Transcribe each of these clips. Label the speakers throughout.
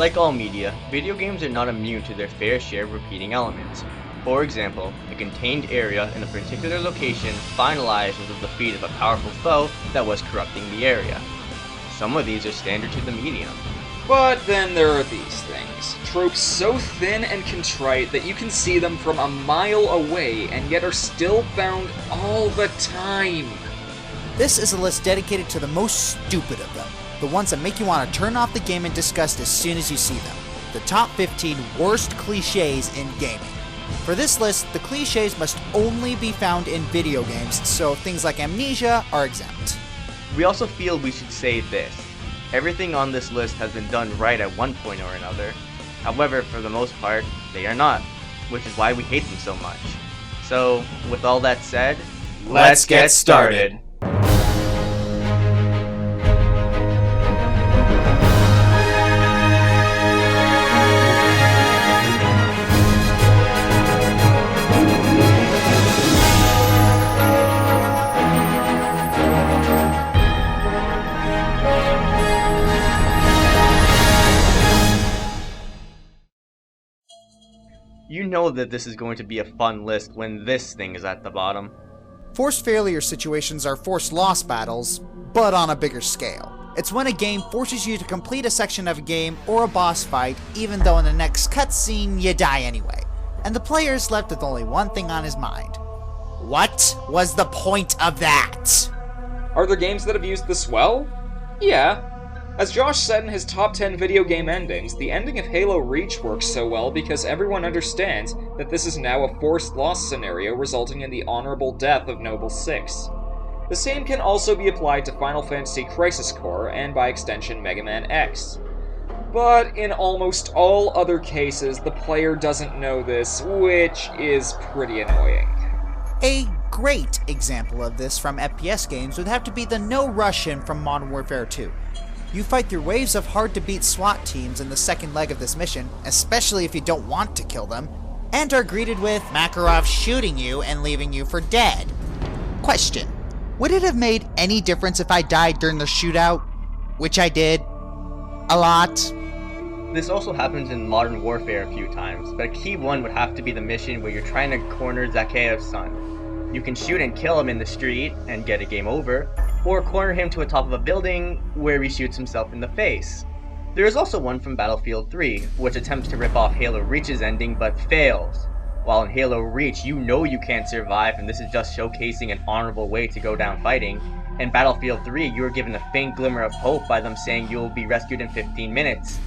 Speaker 1: Like all media, video games are not immune to their fair share of repeating elements. For example, a contained area in a particular location finalized with the defeat of a powerful foe that was corrupting the area. Some of these are standard to the medium.
Speaker 2: But then there are these things. Tropes so thin and contrite that you can see them from a mile away and yet are still found all the time.
Speaker 3: This is a list dedicated to the most stupid of them. The ones that make you want to turn off the game in disgust as soon as you see them. The top 15 worst cliches in gaming. For this list, the cliches must only be found in video games, so things like amnesia are exempt.
Speaker 1: We also feel we should say this. Everything on this list has been done right at one point or another. However, for the most part, they are not, which is why we hate them so much. So, with all that said, let's get started! You know that this is going to be a fun list when this thing is at the bottom.
Speaker 3: Forced failure situations are forced loss battles, but on a bigger scale. It's when a game forces you to complete a section of a game or a boss fight, even though in the next cutscene you die anyway. And the player is left with only one thing on his mind. What was the point of that?
Speaker 2: Are there games that have used this well? Yeah. As Josh said in his top 10 video game endings, the ending of Halo Reach works so well because everyone understands that this is now a forced loss scenario resulting in the honorable death of Noble 6. The same can also be applied to Final Fantasy Crisis Core and by extension Mega Man X. But in almost all other cases, the player doesn't know this, which is pretty annoying.
Speaker 3: A great example of this from FPS games would have to be the No Russian from Modern Warfare 2. You fight through waves of hard-to-beat SWAT teams in the second leg of this mission, especially if you don't want to kill them, and are greeted with Makarov shooting you and leaving you for dead. Question: would it have made any difference if I died during the shootout? Which I did. A lot.
Speaker 1: This also happens in Modern Warfare a few times, but a key one would have to be the mission where you're trying to corner Zakhaev's son. You can shoot and kill him in the street and get a game over, or corner him to the top of a building where he shoots himself in the face. There is also one from Battlefield 3, which attempts to rip off Halo Reach's ending but fails. While in Halo Reach, you know you can't survive and this is just showcasing an honorable way to go down fighting. In Battlefield 3, you are given a faint glimmer of hope by them saying you will be rescued in 15 minutes.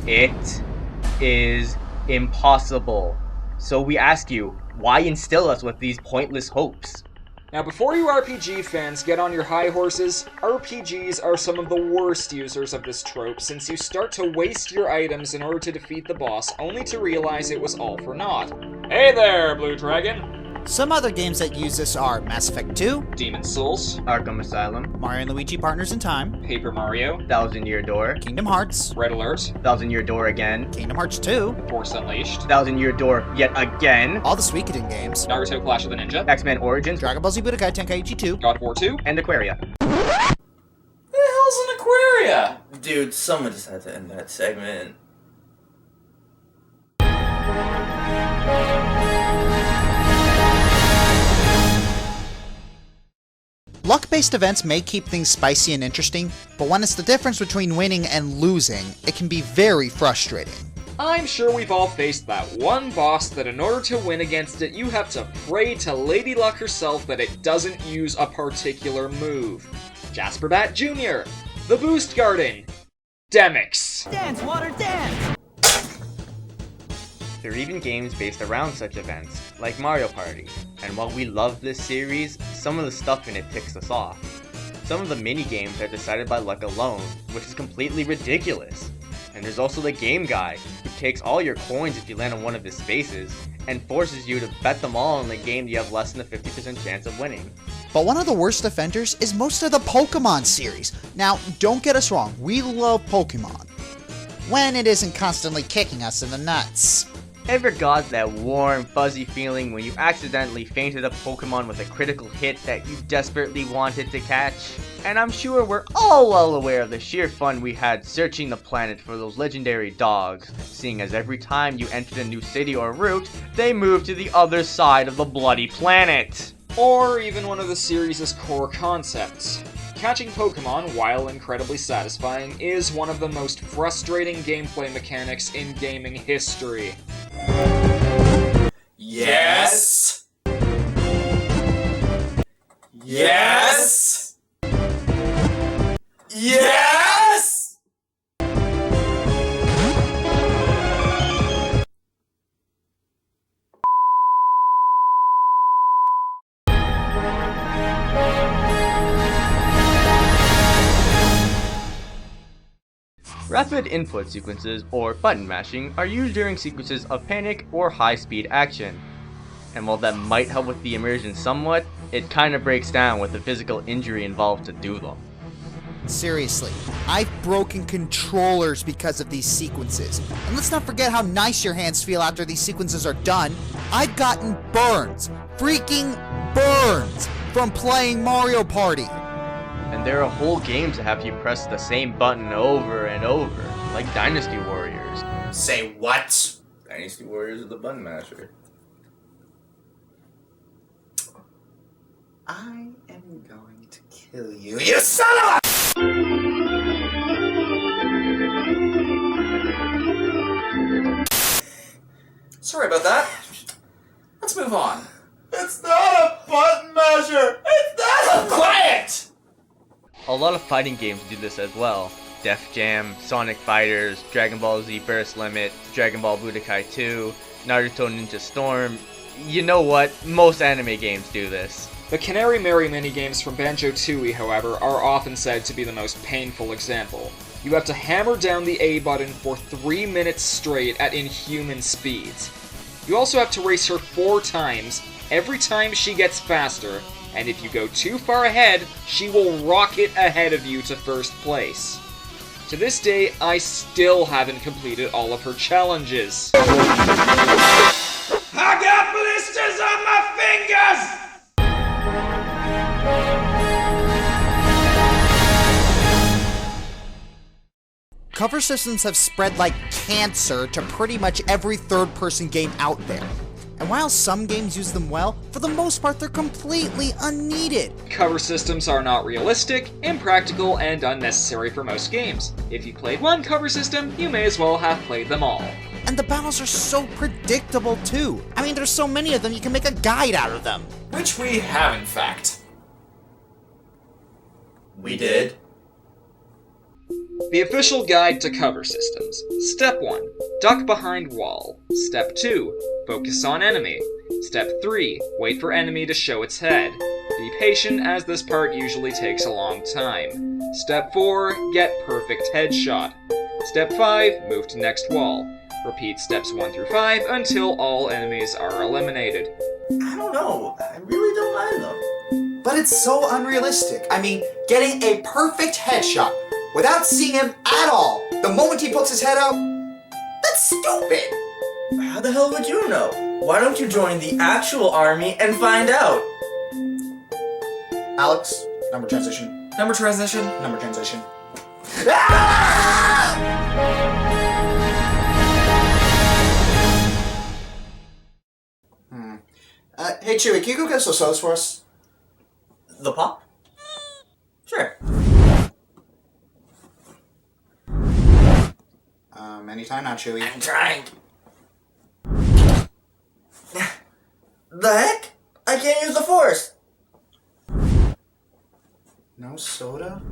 Speaker 1: It is impossible. So we ask you, why instill us with these pointless hopes?
Speaker 2: Now before you RPG fans get on your high horses, RPGs are some of the worst users of this trope since you start to waste your items in order to defeat the boss only to realize it was all for naught. Hey there, Blue Dragon!
Speaker 3: Some other games that use this are Mass Effect 2,
Speaker 2: Demon's Souls,
Speaker 1: Arkham Asylum,
Speaker 3: Mario and Luigi Partners in Time,
Speaker 2: Paper Mario,
Speaker 1: Thousand Year Door,
Speaker 3: Kingdom Hearts,
Speaker 2: Red Alert,
Speaker 1: Thousand Year Door again,
Speaker 3: Kingdom Hearts 2,
Speaker 2: Force Unleashed,
Speaker 1: Thousand Year Door yet again,
Speaker 3: all the Suikoden games,
Speaker 2: Naruto Clash of the Ninja,
Speaker 1: X-Men Origins,
Speaker 3: Dragon Ball Z Budokai Tenkaichi 2,
Speaker 2: God of War 2,
Speaker 1: and Aquaria.
Speaker 2: Who the hell's an Aquaria?
Speaker 4: Dude, someone just had to end that segment.
Speaker 3: Luck-based events may keep things spicy and interesting, but when it's the difference between winning and losing, it can be very frustrating.
Speaker 2: I'm sure we've all faced that one boss that in order to win against it, you have to pray to Lady Luck herself that it doesn't use a particular move. Jasper Bat Jr., the Boost Garden, Demix.
Speaker 5: Dance, water, dance!
Speaker 1: There are even games based around such events, like Mario Party, and while we love this series, some of the stuff in it ticks us off. Some of the mini-games are decided by luck alone, which is completely ridiculous. And there's also the game guy, who takes all your coins if you land on one of his spaces, and forces you to bet them all on the game you have less than a 50% chance of winning.
Speaker 3: But one of the worst offenders is most of the Pokemon series. Now, don't get us wrong, we love Pokemon. When it isn't constantly kicking us in the nuts.
Speaker 1: Ever got that warm, fuzzy feeling when you accidentally fainted a Pokemon with a critical hit that you desperately wanted to catch? And I'm sure we're all well aware of the sheer fun we had searching the planet for those legendary dogs, seeing as every time you entered a new city or route, they moved to the other side of the bloody planet.
Speaker 2: Or even one of the series' core concepts. Catching Pokemon, while incredibly satisfying, is one of the most frustrating gameplay mechanics in gaming history.
Speaker 4: Yes. Yes. Yes.
Speaker 1: Rapid input sequences, or button mashing, are used during sequences of panic or high-speed action. And while that might help with the immersion somewhat, it kinda breaks down with the physical injury involved to do them.
Speaker 3: Seriously, I've broken controllers because of these sequences. And let's not forget how nice your hands feel after these sequences are done. I've gotten burns, freaking burns, from playing Mario Party.
Speaker 1: And there are whole games that have you press the same button over and over, like Dynasty Warriors.
Speaker 4: Say what? Dynasty Warriors is the button masher. I am going to kill you, you son of a... Sorry about that. Let's move on. It's not a button masher! It's not a... Quiet!
Speaker 1: A lot of fighting games do this as well. Def Jam, Sonic Fighters, Dragon Ball Z Burst Limit, Dragon Ball Budokai 2, Naruto Ninja Storm. You know what? Most anime games do this.
Speaker 2: The Canary Mary minigames from Banjo-Tooie, however, are often said to be the most painful example. You have to hammer down the A button for 3 minutes straight at inhuman speeds. You also have to race her 4 times, every time she gets faster, and if you go too far ahead, she will rocket ahead of you to first place. To this day, I still haven't completed all of her challenges. I got blisters on my fingers!
Speaker 3: Cover systems have spread like cancer to pretty much every third-person game out there. And while some games use them well, for the most part they're completely unneeded.
Speaker 2: Cover systems are not realistic, impractical, and unnecessary for most games. If you played one cover system, you may as well have played them all.
Speaker 3: And the battles are so predictable too. I mean, there's so many of them you can make a guide out of them.
Speaker 4: Which we have, in fact. We did.
Speaker 2: The official guide to cover systems. Step 1. Duck behind wall. Step 2. Focus on enemy. Step 3. Wait for enemy to show its head. Be patient as this part usually takes a long time. Step 4. Get perfect headshot. Step 5. Move to next wall. Repeat steps 1 through 5 until all enemies are eliminated.
Speaker 4: I don't know. I really don't mind them.
Speaker 3: But it's so unrealistic. I mean, getting a perfect headshot without seeing him at all the moment he pokes his head out, that's stupid.
Speaker 4: How the hell would you know? Why don't you join the actual army and find out?
Speaker 3: Alex, number transition.
Speaker 4: Number transition.
Speaker 3: Number transition. Hey Chewie, can you go get some sodas for us?
Speaker 4: The pop? Sure.
Speaker 3: Anytime now, Chewie.
Speaker 4: I'm trying. The heck? I can't use the force.
Speaker 3: No soda?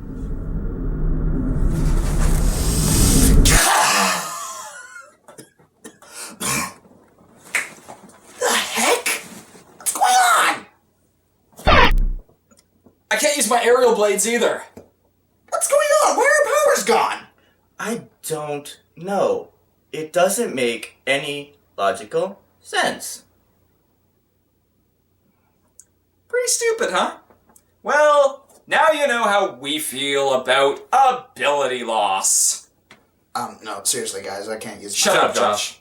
Speaker 4: The heck? What's going on?
Speaker 5: I can't use my aerial blades either.
Speaker 3: What's going on? Where are powers gone?
Speaker 4: I don't know. It doesn't make any logical sense.
Speaker 5: Pretty stupid, huh? Well, now you know how we feel about ability loss.
Speaker 3: No, seriously guys, I can't use
Speaker 5: Shut up, Josh.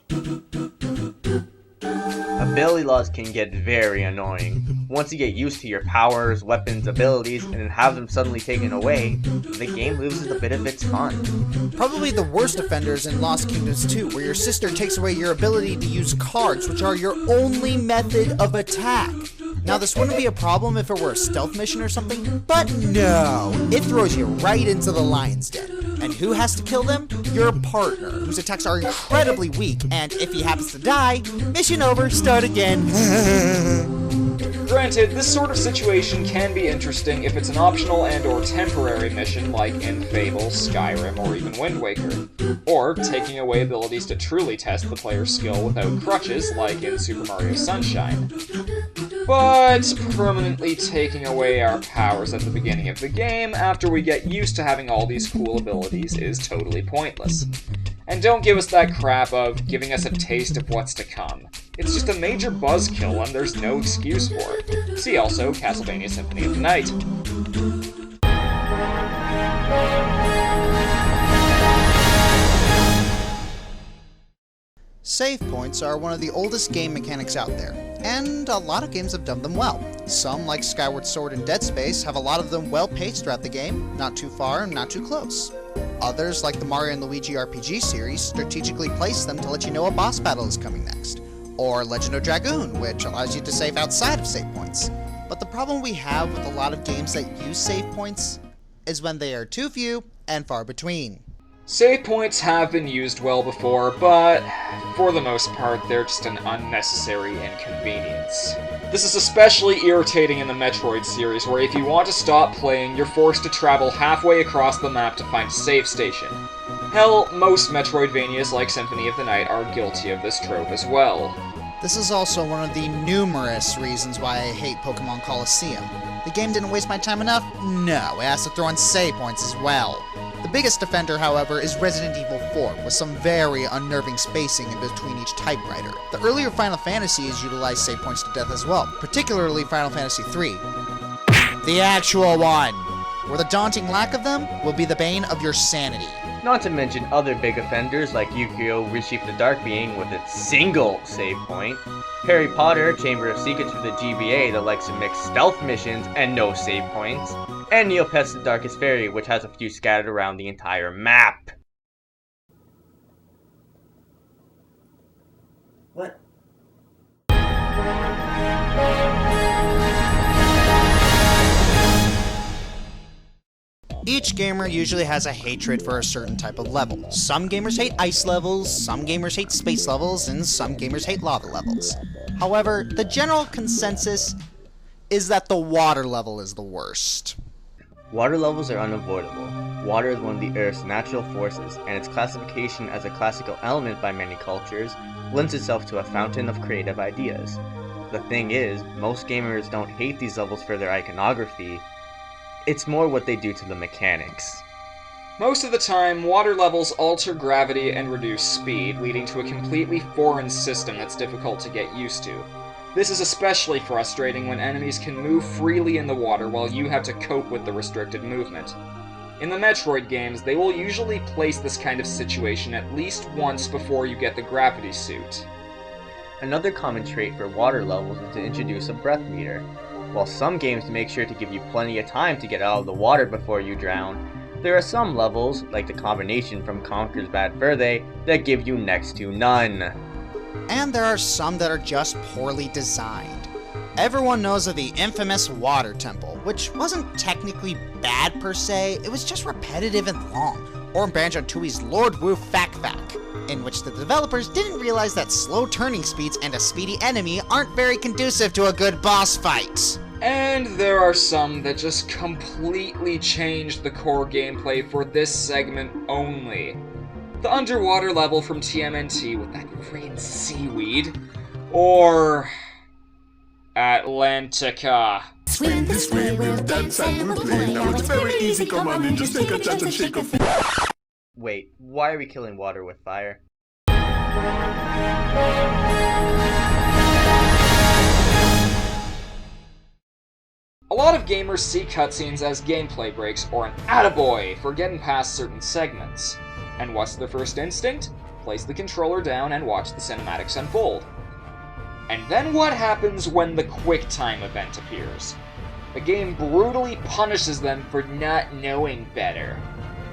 Speaker 1: Ability loss can get very annoying. Once you get used to your powers, weapons, abilities, and then have them suddenly taken away, the game loses a bit of its fun.
Speaker 3: Probably the worst offenders in Lost Kingdoms 2, where your sister takes away your ability to use cards, which are your only method of attack. Now, this wouldn't be a problem if it were a stealth mission or something, but no, it throws you right into the lion's den. And who has to kill them? Your partner, whose attacks are incredibly weak, and if he happens to die, mission over, start again.
Speaker 2: Granted, this sort of situation can be interesting if it's an optional and/or temporary mission like in Fable, Skyrim, or even Wind Waker. Or taking away abilities to truly test the player's skill without crutches like in Super Mario Sunshine. But permanently taking away our powers at the beginning of the game after we get used to having all these cool abilities is totally pointless. And don't give us that crap of giving us a taste of what's to come. It's just a major buzzkill and there's no excuse for it. See also Castlevania Symphony of the Night.
Speaker 3: Save points are one of the oldest game mechanics out there, and a lot of games have done them well. Some, like Skyward Sword and Dead Space, have a lot of them well paced throughout the game, not too far and not too close. Others, like the Mario & Luigi RPG series, strategically place them to let you know a boss battle is coming next. Or Legend of Dragoon, which allows you to save outside of save points. But the problem we have with a lot of games that use save points is when they are too few and far between.
Speaker 2: Save points have been used well before, but for the most part, they're just an unnecessary inconvenience. This is especially irritating in the Metroid series, where if you want to stop playing, you're forced to travel halfway across the map to find a save station. Hell, most Metroidvanias like Symphony of the Night are guilty of this trope as well.
Speaker 3: This is also one of the numerous reasons why I hate Pokemon Colosseum. The game didn't waste my time enough? No, it has to throw in save points as well. The biggest offender, however, is Resident Evil 4, with some very unnerving spacing in between each typewriter. The earlier Final Fantasies utilized save points to death as well, particularly Final Fantasy III. The actual one, where the daunting lack of them will be the bane of your sanity.
Speaker 1: Not to mention other big offenders like Yu-Gi-Oh! Reshift the Dark Being with its single save point, Harry Potter Chamber of Secrets for the GBA that likes to mix stealth missions and no save points, and Neopets the Darkest Fairy, which has a few scattered around the entire map.
Speaker 4: What?
Speaker 3: Each gamer usually has a hatred for a certain type of level. Some gamers hate ice levels, some gamers hate space levels, and some gamers hate lava levels. However, the general consensus is that the water level is the worst.
Speaker 1: Water levels are unavoidable. Water is one of the Earth's natural forces, and its classification as a classical element by many cultures lends itself to a fountain of creative ideas. The thing is, most gamers don't hate these levels for their iconography, it's more what they do to the mechanics.
Speaker 2: Most of the time, water levels alter gravity and reduce speed, leading to a completely foreign system that's difficult to get used to. This is especially frustrating when enemies can move freely in the water while you have to cope with the restricted movement. In the Metroid games, they will usually place this kind of situation at least once before you get the gravity suit.
Speaker 1: Another common trait for water levels is to introduce a breath meter. While some games make sure to give you plenty of time to get out of the water before you drown, there are some levels, like the combination from Conker's Bad Fur Day, that give you next to none.
Speaker 3: And there are some that are just poorly designed. Everyone knows of the infamous Water Temple, which wasn't technically bad per se, it was just repetitive and long. Or Banjo-Tooie's Lord Wu Fak Fak, in which the developers didn't realize that slow turning speeds and a speedy enemy aren't very conducive to a good boss fight.
Speaker 2: And there are some that just completely changed the core gameplay for this segment only. The underwater level from TMNT with that freaking seaweed, or Atlantica.
Speaker 6: Swim this way, we'll dance and we'll play. Now it's very easy, come on in, just take a chance and shake a feet.
Speaker 1: Wait, why are we killing water with fire?
Speaker 2: A lot of gamers see cutscenes as gameplay breaks or an attaboy for getting past certain segments. And what's their first instinct? Place the controller down and watch the cinematics unfold. And then what happens when the QUICKTIME event appears? The game brutally punishes them for not knowing better.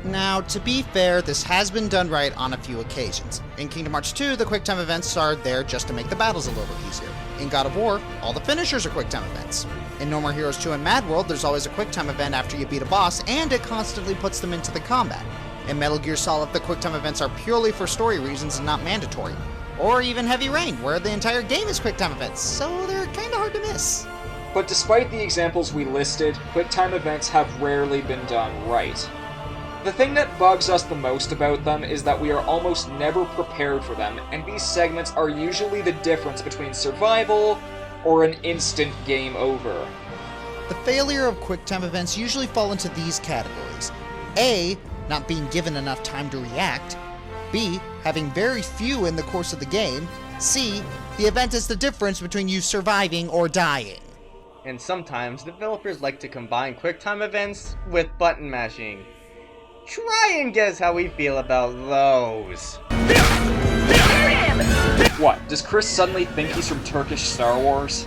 Speaker 3: Now, to be fair, this has been done right on a few occasions. In Kingdom Hearts 2, the QUICKTIME events are there just to make the battles a little easier. In God of War, all the finishers are QUICKTIME events. In No More Heroes 2 and Mad World, there's always a QUICKTIME event after you beat a boss, and it constantly puts them into the combat. In Metal Gear Solid, the QUICKTIME events are purely for story reasons and not mandatory. Or even Heavy Rain, where the entire game is QUICKTIME events, so they're kinda hard to miss.
Speaker 2: But despite the examples we listed, QUICKTIME events have rarely been done right. The thing that bugs us the most about them is that we are almost never prepared for them, and these segments are usually the difference between survival or an instant game over.
Speaker 3: The failure of QUICKTIME events usually fall into these categories. A, not being given enough time to react. B, having very few in the course of the game. C, the event is the difference between you surviving or dying.
Speaker 1: And sometimes developers like to combine QUICKTIME events with button mashing. Try and guess how we feel about those.
Speaker 2: What, does Chris suddenly think he's from Turkish Star Wars?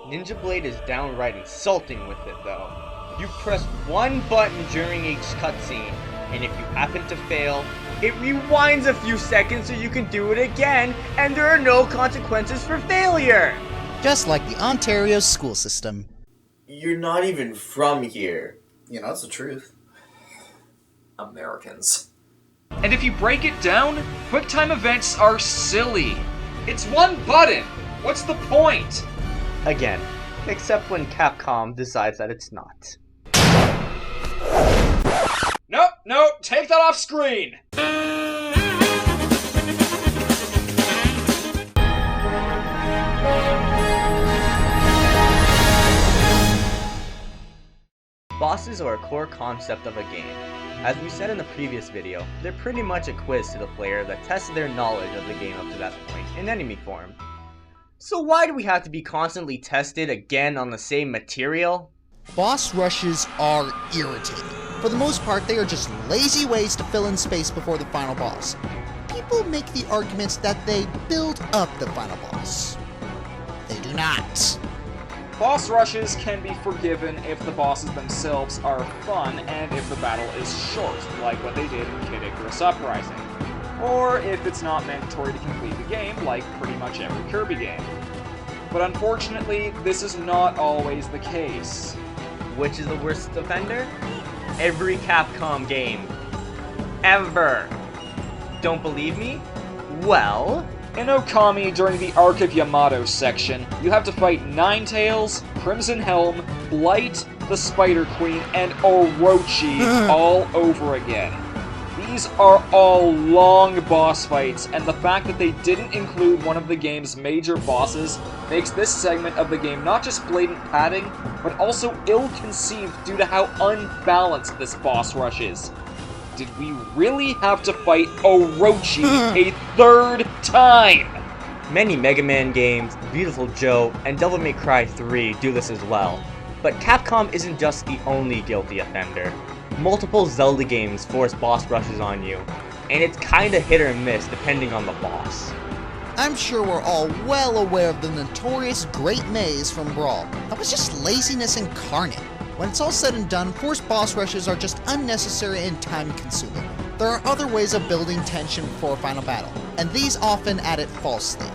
Speaker 1: Ninja Blade is downright insulting with it though. You press one button during each cutscene, and if you happen to fail, it rewinds a few seconds so you can do it again, and there are no consequences for failure!
Speaker 3: Just like the Ontario school system.
Speaker 7: You're not even from here.
Speaker 4: You know, that's the truth. Americans.
Speaker 2: And if you break it down, QUICKTIME events are silly. It's one button! What's the point?
Speaker 1: Again, except when Capcom decides that it's not.
Speaker 2: Nope, take that off screen!
Speaker 1: Bosses are a core concept of a game. As we said in the previous video, they're pretty much a quiz to the player that tests their knowledge of the game up to that point, in enemy form. So why do we have to be constantly tested again on the same material?
Speaker 3: Boss rushes are irritating. For the most part, they are just lazy ways to fill in space before the final boss. People make the arguments that they build up the final boss. They do not.
Speaker 2: Boss rushes can be forgiven if the bosses themselves are fun and if the battle is short, like what they did in Kid Icarus Uprising. Or if it's not mandatory to complete the game, like pretty much every Kirby game. But unfortunately, this is not always the case.
Speaker 1: Which is the worst offender? Every Capcom game. Ever. Don't believe me? Well...
Speaker 2: In Okami, during the Arc of Yamato section, you have to fight Ninetales, Crimson Helm, Blight, the Spider Queen, and Orochi all over again. These are all long boss fights, and the fact that they didn't include one of the game's major bosses makes this segment of the game not just blatant padding, but also ill-conceived due to how unbalanced this boss rush is. Did we really have to fight Orochi a third time?
Speaker 1: Many Mega Man games, Beautiful Joe, and Devil May Cry 3 do this as well. But Capcom isn't just the only guilty offender. Multiple Zelda games force boss rushes on you, and it's kinda hit or miss depending on the boss.
Speaker 3: I'm sure we're all well aware of the notorious Great Maze from Brawl. That was just laziness incarnate. When it's all said and done, forced boss rushes are just unnecessary and time-consuming. There are other ways of building tension before a final battle, and these often add it falsely.